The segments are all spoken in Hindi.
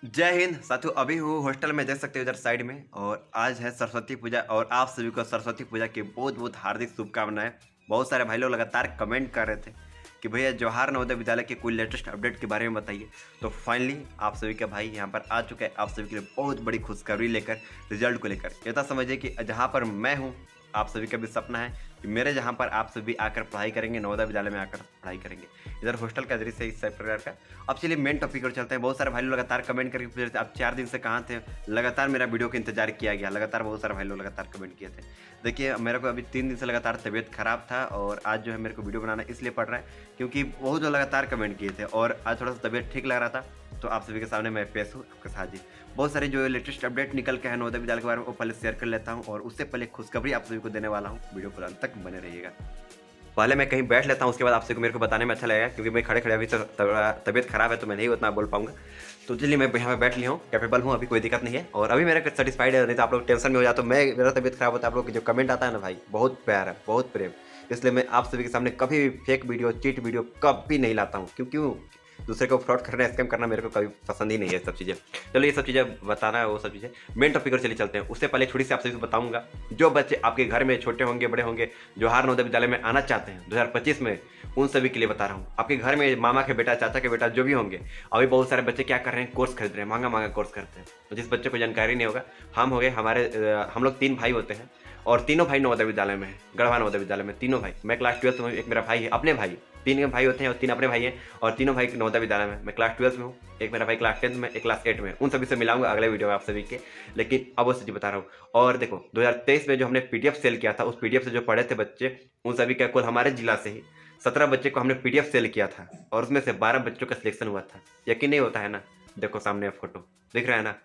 जय हिंद साथियों। अभी हूँ हॉस्टल में, देख सकते हो इधर साइड में। और आज है सरस्वती पूजा और आप सभी को सरस्वती पूजा की बहुत बहुत हार्दिक शुभकामनाएं। बहुत सारे भाई लोग लगातार कमेंट कर रहे थे कि भैया जवाहर नवोदय विद्यालय के कोई लेटेस्ट अपडेट के बारे में बताइए। तो फाइनली आप सभी के भाई यहाँ पर आ चुके हैं, आप सभी के लिए बहुत बड़ी खुशखबरी लेकर, रिजल्ट को लेकर। ये तो समझिए कि जहाँ पर मैं हूँ आप सभी का भी सपना है कि मेरे जहाँ पर आप सभी आकर पढ़ाई करेंगे, नवोदय विद्यालय में आकर पढ़ाई करेंगे। इधर हॉस्टल का दृश्य इस प्रकार का। अब चलिए मेन टॉपिक पर चलते हैं। बहुत सारे भाई लोग लगातार कमेंट करके पूछ रहे थे आप 4 दिन से कहाँ थे। लगातार मेरा वीडियो का इंतजार किया गया, लगातार बहुत सारे भाई लोग लगातार कमेंट किए थे। देखिए मेरे को अभी 3 दिन से लगातार तबीयत खराब था और आज जो है मेरे को वीडियो बनाना इसलिए पड़ रहा है क्योंकि बहुत लोग लगातार कमेंट किए थे और आज थोड़ा सा तबीयत ठीक लग रहा था। तो आप सभी के सामने मैं पेश हूँ आपके साथ जी। बहुत सारे जो लेटेस्ट अपडेट निकल के है नवोदय विद्यालय के बारे में वो पहले शेयर कर लेता हूँ और उससे पहले खुशखबरी आप सभी को देने वाला हूँ। वीडियो को अंत तक बने रहिएगा। पहले मैं कहीं बैठ लेता हूँ, उसके बाद आप सभी को मेरे को बताने में अच्छा लगेगा क्योंकि मैं खड़े खड़े अभी तबीयत खराब है तो मैं नहीं उतना बोल पाऊंगा। तो चलिए मैं यहाँ पे बैठ लिया हूँ, कैपेबल हूँ, अभी कोई दिक्कत नहीं है और अभी मेरा सेटिस्फाइड है। नहीं तो आप लोग टेंशन में हो जाते, मैं मेरा तबीयत खराब होता है। आप लोग जो कमेंट आता है ना भाई, बहुत प्यार है, बहुत प्रेम। इसलिए मैं आप सभी के सामने कभी भी फेक वीडियो, चीट वीडियो कभी नहीं लाता हूँ क्योंकि दूसरे को फ्रॉड करना, स्कैम करना मेरे को कभी पसंद ही नहीं है सब चीज़ें। चलो ये सब चीज़ें बताना है, वो सब चीज़ें मेन टॉपिक पर चलिए चलते हैं। उससे पहले छोटी सी आप सभी को बताऊंगा, जो बच्चे आपके घर में छोटे होंगे, बड़े होंगे, जवाहर नवोदय विद्यालय में आना चाहते हैं 2025 में, उन सभी के लिए बता रहा हूँ। आपके घर में मामा के बेटा, चाचा के बेटा जो भी होंगे, अभी बहुत सारे बच्चे क्या कर रहे हैं, कोर्स खरीद रहे हैं, महंगा महंगा कोर्स करते हैं। तो जिस बच्चे को जानकारी नहीं होगा, हम हो गए, हम लोग 3 भाई होते हैं और तीनों भाई नवोदय विद्यालय में है, गढ़वा नवोदय विद्यालय में तीनों भाई। मैं क्लास 12 में हूँ, एक मेरा भाई है, अपने भाई 3 भाई होते हैं और 3 अपने भाई हैं और तीनों भाई नवोदय विद्यालय में। मैं क्लास 12 में हूँ, एक मेरा भाई क्लास 10 में, एक क्लास 8 में। उन सभी से मिलाऊंगा अगले वीडियो में आप सभी के, लेकिन अब वो सच्ची बता रहा हूँ। और देखो 2023 में जो हमने पीडीएफ सेल किया था, उस पीडीएफ से जो पढ़े थे बच्चे, उन सभी का कुल हमारे जिला से ही 17 बच्चे को हमने पीडीएफ सेल किया था और उसमें से 12 बच्चों का सिलेक्शन हुआ था। यकीन नहीं होता है ना? देखो सामने फोटो दिख रहा है ना?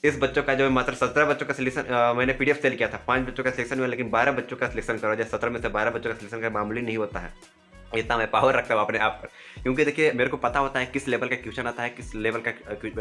इस बच्चों का जो मात्र 17 बच्चों का सिलेक्शन, मैंने पीडीएफ सेल किया था, 5 बच्चों का सिलेक्शन हुआ, लेकिन 12 बच्चों का सिलेक्शन करो। जैसे 17 में से 12 बच्चों का सिलेक्शन का मामूली नहीं होता है। इतना मैं पावर रखता हूँ अपने आप पर क्योंकि देखिए मेरे को पता होता है किस लेवल का क्वेश्चन आता है, किस लेवल का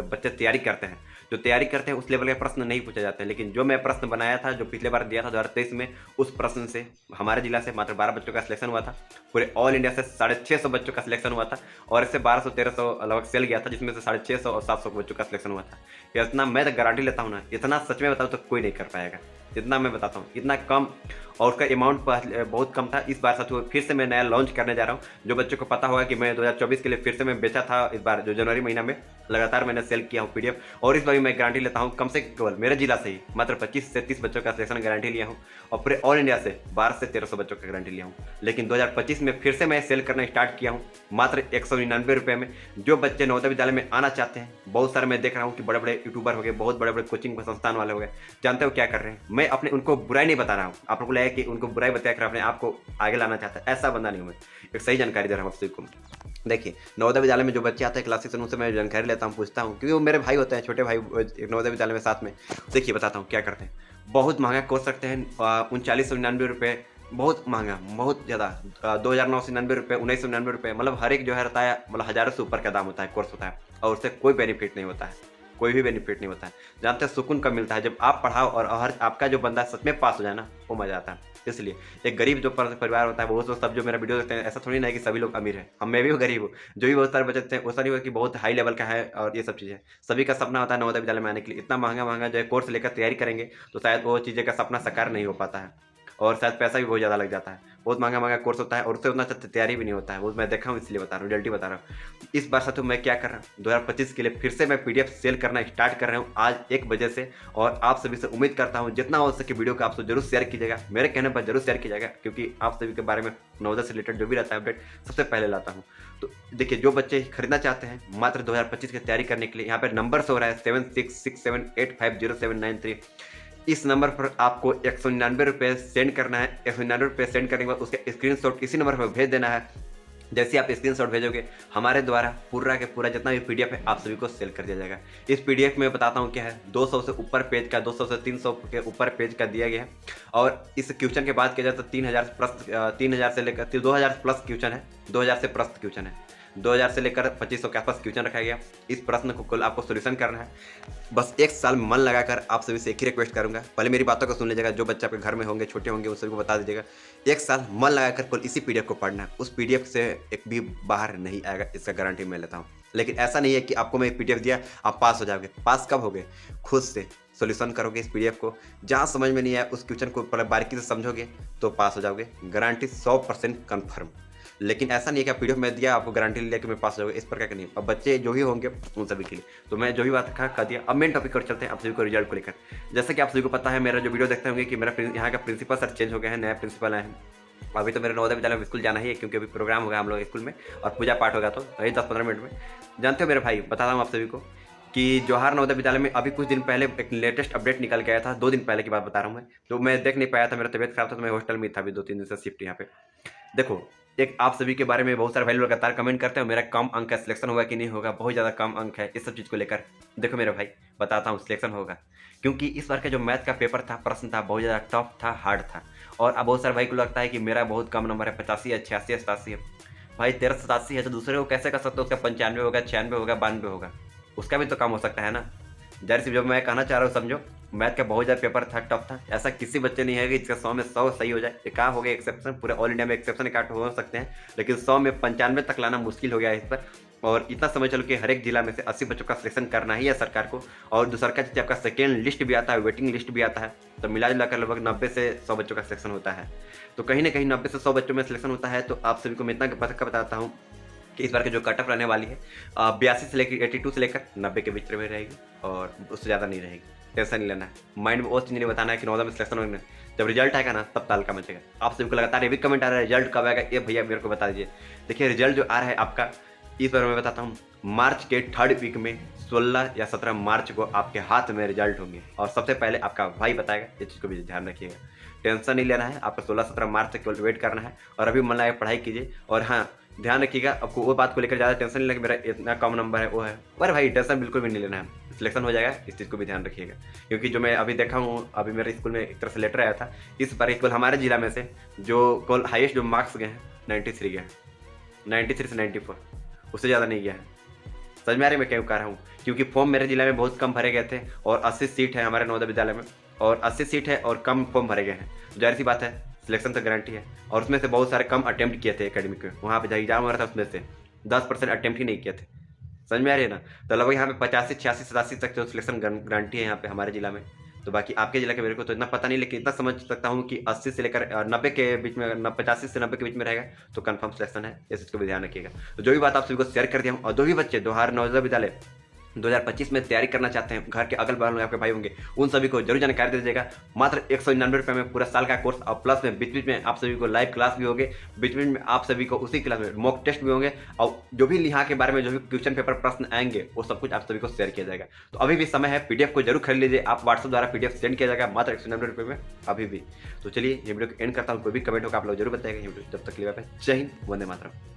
बच्चे तैयारी करते हैं। जो तैयारी करते हैं उस लेवल के प्रश्न नहीं पूछे जाते हैं, लेकिन जो मैं प्रश्न बनाया था, जो पिछले बार दिया था 2023 में, उस प्रश्न से हमारे जिला से मात्र 12 बच्चों का सिलेक्शन हुआ था। पूरे ऑल इंडिया से 650 बच्चों का सिलेक्शन हुआ था और इससे 1200-1300 लगभग सेल गया था, जिसमें से 650 और 700 बच्चों का सिलेक्शन हुआ था। इतना मैं तो गारंटी लेता हूँ ना, इतना सच में बताऊँ तो कोई नहीं कर पाएगा जितना मैं बताता हूँ, इतना कम। और उसका अमाउंट बहुत कम था। इस बार साथियों फिर से मैं नया लॉन्च करने जा रहा हूँ। जो बच्चों को पता होगा कि मैं 2024 के लिए फिर से मैं बेचा था, इस बार जो जनवरी महीना में लगातार मैंने सेल किया हूँ पीडीएफ। और इस बार भी मैं गारंटी लेता हूँ, कम से केवल मेरे जिला से ही मात्र 25 से 30 बच्चों का सिलेक्शन गारंटी लिया हूँ और पूरे ऑल इंडिया से 12 से 1300 बच्चों का गारंटी लिया हूँ। लेकिन 2025 में फिर से मैं सेल करना स्टार्ट किया हूँ मात्र 199 रुपये में। जो बच्चे नवोदय विद्यालय में आना चाहते हैं, बहुत सारे मैं देख रहा हूँ कि बड़े बड़े यूट्यूबर हो गए, बहुत बड़े बड़े कोचिंग संस्थान वाले हो गए, जानते हो क्या कर रहे हैं? मैं अपने उनको बुराई नहीं बता रहा हूँ, आप लोगों को लगे कि उनको बुराई बताकर अपने आप को आगे लाना चाहता है, ऐसा बंदा नहीं हूँ मैं। एक सही जानकारी दे रहा हूँ आप सभी को। देखिए नवोदय विद्यालय में जो बच्चे आते हैं क्लास 6 उनसे मैं जानकारी लेता हूँ, पूछता हूँ क्योंकि वो मेरे भाई होते हैं, छोटे भाई नवोदय विद्यालय में साथ में। देखिए बताता हूँ क्या करते हैं। बहुत महंगा कोर्स रखते हैं, 3999 रुपये, बहुत महंगा, बहुत ज़्यादा, 2999 रुपये, 1999 रुपये, मतलब हर एक जो है रहता है, मतलब हज़ारों से ऊपर का दाम होता है, कोर्स होता है और उससे कोई बेनिफिट नहीं होता है, कोई भी बेनिफिट नहीं होता है। जानते हैं सुकून कब मिलता है? जब आप पढ़ाओ और हर आपका जो बंदा सच में पास हो जाए ना, वो मजा आता है। इसलिए एक गरीब जो परिवार होता है, वो तो सब जो मेरा वीडियो देखते हैं, ऐसा थोड़ी ना है कि सभी लोग अमीर हैं, हम मैं भी गरीब हूँ। जो भी बहुत सारे बच्चे थे, ऐसा नहीं हुआ कि बहुत हाई लेवल का है और ये सब चीज़ें। सभी का सपना होता है नवोदय विद्यालय में आने के लिए। इतना महंगा महंगा जो है कोर्स लेकर तैयारी करेंगे तो शायद वो चीज़ें का सपना साकार नहीं हो पाता है और शायद पैसा भी बहुत ज़्यादा लग जाता है। बहुत महंगा महंगा कोर्स होता है और उससे उतना अच्छा तैयारी भी नहीं होता है, वो मैं देखा हूँ, इसलिए बता रहा हूँ, रियलिटी बता रहा हूँ। इस बार साथियों मैं क्या कर रहा हूँ, 2025 के लिए फिर से मैं पीडीएफ सेल करना स्टार्ट कर रहा हूँ आज 1 बजे से। और आप सभी से उम्मीद करता हूँ जितना हो सके वीडियो को आप जरूर शेयर कीजिएगा, मेरे कहने पर जरूर शेयर कीजिएगा क्योंकि आप सभी के बारे में नवोदय से रिलेटेड जो भी रहता है अपडेट सबसे पहले लाता हूँ। तो देखिए जो बच्चे खरीदना चाहते हैं मात्र 2025 की तैयारी करने के लिए, यहाँ पर नंबर से हो रहा है 7667850793। इस नंबर पर आपको 199 रुपये सेंड करना है। 199 रुपये सेंड करने के बाद उसका स्क्रीनशॉट इसी नंबर पर भेज देना है। जैसे आप स्क्रीनशॉट भेजोगे, हमारे द्वारा पूरा के पूरा जितना भी पीडीएफ है आप सभी को सेल कर दिया जाएगा। इस पीडीएफ में बताता हूँ क्या है, 200 से ऊपर पेज का, 200 से 300 के ऊपर पेज का दिया गया है। और इस क्वेश्चन के बाद किया जाए तो 3000 प्लस, 3000 से लेकर 2000 प्लस क्वेश्चन है, 2000 से प्लस क्वेश्चन है, 2000 से लेकर 2500 के आसपास क्वेश्चन रखा गया। इस प्रश्न को कुल आपको सोल्यूशन करना है। बस 1 साल मन लगाकर आप सभी से एक ही रिक्वेस्ट करूंगा, पहले मेरी बातों को सुन लीजिएगा। जो बच्चे आपके घर में होंगे, छोटे होंगे, उन सभी को बता दीजिएगा। 1 साल मन लगाकर कुल इसी पीडीएफ को पढ़ना है, उस पीडीएफ से एक भी बाहर नहीं आएगा, इसका गारंटी मैं लेता हूँ। लेकिन ऐसा नहीं है कि आपको मैं एक पीडीएफ दिया आप पास हो जाओगे। पास कब होगे? खुद से सॉल्यूशन करोगे इस पीडीएफ को, जहाँ समझ में नहीं आया उस क्वेश्चन को बारीकी से समझोगे तो पास हो जाओगे, गारंटी 100% कन्फर्म। लेकिन ऐसा नहीं है कि आप पीडीएफ में दिया आपको गारंटी ले कि मैं पास हो जाओगे, इस प्रकार का नहीं। अब बच्चे जो ही होंगे उन सभी के लिए तो मैं जो भी बात कहा दिया। अब मेन टॉपिक पर चलते हैं आप सभी को रिजल्ट को लेकर। जैसे कि आप सभी को पता है, मेरा जो वीडियो देखते होंगे कि मेरा यहाँ का प्रिंसिपल सर चेंज हो गया है, नया प्रिंसिपल आए हैं। अभी तो मेरे नवोदय विद्यालय में स्कूल जाना ही है क्योंकि अभी प्रोग्राम होगा हम लोग स्कूल में और पूजा पाठ होगा, तो वही 10-15 मिनट में। जानते हो मेरे भाई, बताता हूँ आप सभी को कि जवाहर नवोदय विद्यालय में अभी कुछ दिन पहले एक लेटेस्ट अपडेट निकल के आया था। 2 दिन पहले की बात बता रहा हूँ मैं, तो मैं देख नहीं पाया था, मेरा तबियत खराब था, तो मैं हॉस्टल में था अभी 2-3 दिन से शिफ्ट यहाँ पे। देखो, एक आप सभी के बारे में बहुत सारे भाई लोग लगातार कमेंट करते हैं मेरा कम अंक का सिलेक्शन होगा कि नहीं होगा, बहुत ज़्यादा कम अंक है, इस सब चीज़ को लेकर। देखो मेरे भाई, बताता हूँ सिलेक्शन होगा, क्योंकि इस बार का जो मैथ का पेपर था, प्रश्न था, बहुत ज़्यादा टफ था, हार्ड था। और अब बहुत सारे भाई को लगता है कि मेरा बहुत कम नंबर है, 85 है, 86 है, 87 है। भाई 1387 है तो दूसरे को कैसे कर सकते हो? उसका 95 होगा, 96 होगा, 92 होगा, उसका भी तो कम हो सकता है ना। जाहिर सी जो मैं कहना चाह रहा हूँ समझो, मैथ का बहुत ज़्यादा पेपर था, टफ था। ऐसा किसी बच्चे नहीं है कि जिसका 100 में 100 सही हो जाए। एक हो गया एक्सेप्शन, पूरे ऑल इंडिया में एक्सेप्शन एक हो सकते हैं, लेकिन 100 में 95 तक लाना मुश्किल हो गया है इस पर। और इतना समझ चलो कि हर एक जिला में से 80 बच्चों का सिलेक्शन करना ही है सरकार को। और दूसरा का जब आपका सेकेंड लिस्ट भी आता है, वेटिंग लिस्ट भी आता है, तो मिला जुला कर लगभग 90 से 100 बच्चों का सिलेक्शन होता है। तो कहीं ना कहीं 90 से 100 बच्चों में सिलेक्शन होता है। तो आप सभी को मैं इतना पता बताता हूँ कि इस बार की जो कट ऑफ रहने वाली है 82 से लेकर 82 से लेकर 90 के बीच में रहेगी और उससे ज़्यादा नहीं रहेगी। टेंशन नहीं लेना है, माइंड में वो चीज़ नहीं बताना है कि नवोदय में सिलेक्शन होने। जब रिजल्ट आएगा ना तब ताल का मचेगा। आप सभी को लगातार ये भी कमेंट आ रहा है रिजल्ट कब आएगा, ये भैया मेरे को बता दीजिए। देखिए रिजल्ट जो आ रहा है आपका, इस बार मैं बताता हूँ, मार्च के 3rd वीक में 16 या 17 मार्च को आपके हाथ में रिजल्ट होंगे और सबसे पहले आपका भाई बताएगा। इस चीज़ को भी ध्यान रखिएगा, टेंशन नहीं लेना है, आपको 16-17 मार्च तक केवल वेट करना है और अभी मन लगा पढ़ाई कीजिए। और हाँ, ध्यान रखिएगा, आपको वो बात को लेकर ज़्यादा टेंशन नहीं लगे मेरा इतना कम नंबर है वो है, पर भाई टेंशन बिल्कुल भी नहीं लेना है, सिलेक्शन हो जाएगा, इस चीज़ को भी ध्यान रखिएगा। क्योंकि जो मैं अभी देखा हूँ, अभी मेरे स्कूल में एक तरह से लेटर आया था, इस बार केवल हमारे जिला में से जो केवल हाईएस्ट जो मार्क्स गए हैं 93 गए हैं, 93 से 94, उससे ज़्यादा नहीं गया है। समझ में आ रही मैं क्यों कह रहा हूँ? क्योंकि फॉर्म मेरे जिला में बहुत कम भरे गए थे और 80 सीट है हमारे नवोदय विद्यालय में, और 80 सीट है और कम फॉर्म भरे गए हैं, तो जाहिर सी बात है सिलेक्शन तो गारंटी है। और उसमें से बहुत सारे कम अटेम्प्ट किए थे एकेडमिक में, वहाँ पे जहाँ एग्जाम हो रहा था उसमें से 10% अटेम्प्ट ही नहीं किए थे। समझ में आ रही है ना? तो लगभग यहाँ पे 85, 86, 87 तक जो सिलेक्शन गारंटी है यहाँ पे हमारे जिला में। तो बाकी आपके जिला के मेरे को तो इतना पता नहीं, लेकिन इतना समझ सकता हूँ कि 80 से लेकर 90 के बीच में, 85 से 90 के बीच में रहेगा तो कंफर्म सिलेक्शन है, इस चीज़ को भी ध्यान रखिएगा। तो जो भी बात आप सभी को शेयर कर दिया हूँ, और जो भी बच्चे जवाहर नवोदय विद्यालय 2025 में तैयारी करना चाहते हैं, घर के अगल बगल में आपके भाई होंगे, उन सभी को जरूर जानकारी दे दीजिएगा। मात्र 199 रुपये में पूरा साल का कोर्स, और प्लस में बीच बीच में आप सभी को लाइव क्लास भी होंगे, बीच बीच में आप सभी को उसी क्लास में मॉक टेस्ट भी होंगे, और जो भी यहाँ के बारे में जो भी क्वेश्चन पेपर प्रश्न आएंगे वो सब कुछ आप सभी को शेयर किया जाएगा। तो अभी भी समय है, पीडीएफ को जरूर खरीद लीजिए, आप व्हाट्सएप द्वारा पीडीएफ सेंड किया जाएगा मात्र 199 रुपये में अभी भी। तो चलिए ये वीडियो को एंड करता हूँ, कोई भी कमेंट होगा आप लोग जरूर बताएगा। ये वीडियो जब तक के लिए जय हिंद, वंदे मातरम।